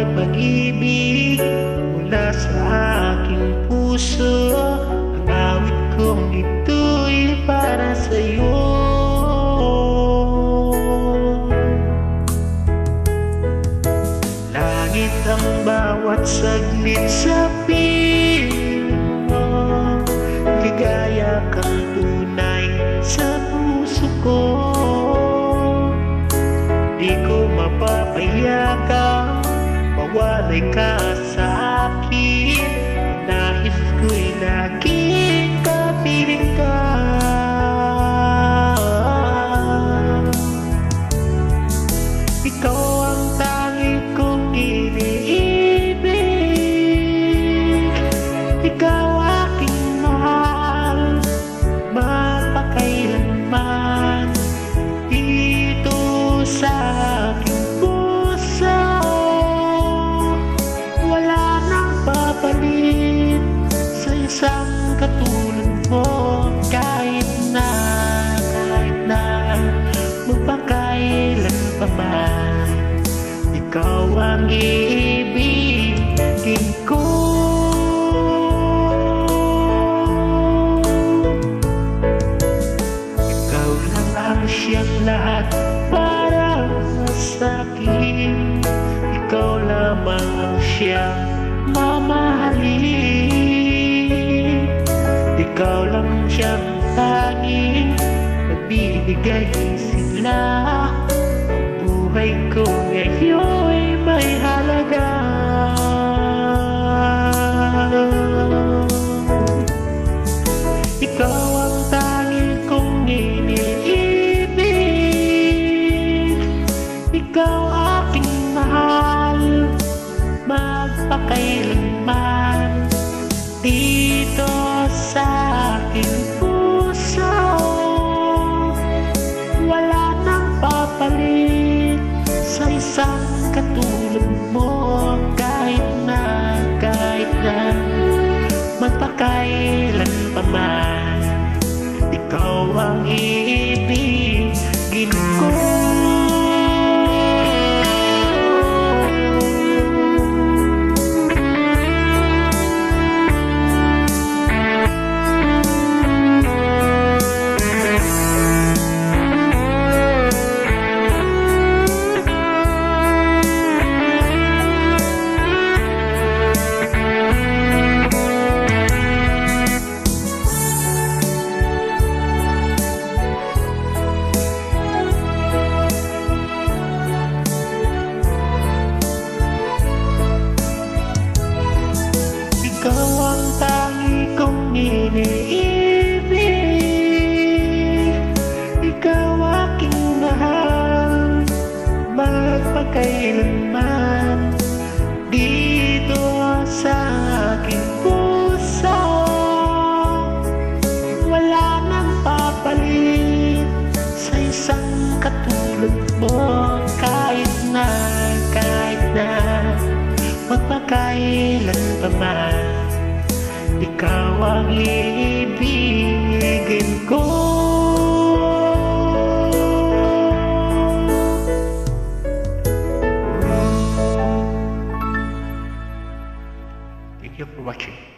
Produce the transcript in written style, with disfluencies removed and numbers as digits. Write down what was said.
ay pag-ibig mula sa aking puso. Ang awit kong ito'y para sa'yo. Langit ang bawat saglit sa piling mo. Ligaya kang tunay sa puso ko. Di ko mapapayagang mawalay ka sa akin. Nais ko'y laging kapiling ka. Ikaw ang tangi kong iniibig. Ikaw aking mahal, mapakailanman. Dito sa aking puso, wala nang papalit sa isang katulad mo. Kahit na magpakailan pa man, ikaw ang iibigin ko. Ikaw lang ang siyang lahat para sa'kin. Ikaw lamang ang siyang mamahalin. Ikaw lang ang siyang tanging nagbibigay sigla. Buhay ko ngayon'y may halaga. Ikaw ang tanging kong iniibig. Ikaw aking mahal, magpakailanman. Dito sa aking puso, wala nang papalit sa isang katulad mo. Kahit na magpakailan pa man, ikaw ang iibigin ko. Ikaw ang tangi kong iniibig. Ikaw aking mahal, magpakailanman. Dito sa aking puso, wala nang papalit sa isang katulad mo. Kahit na magpakailan pa man, ikaw ang iibigin ko. Thank you for watching.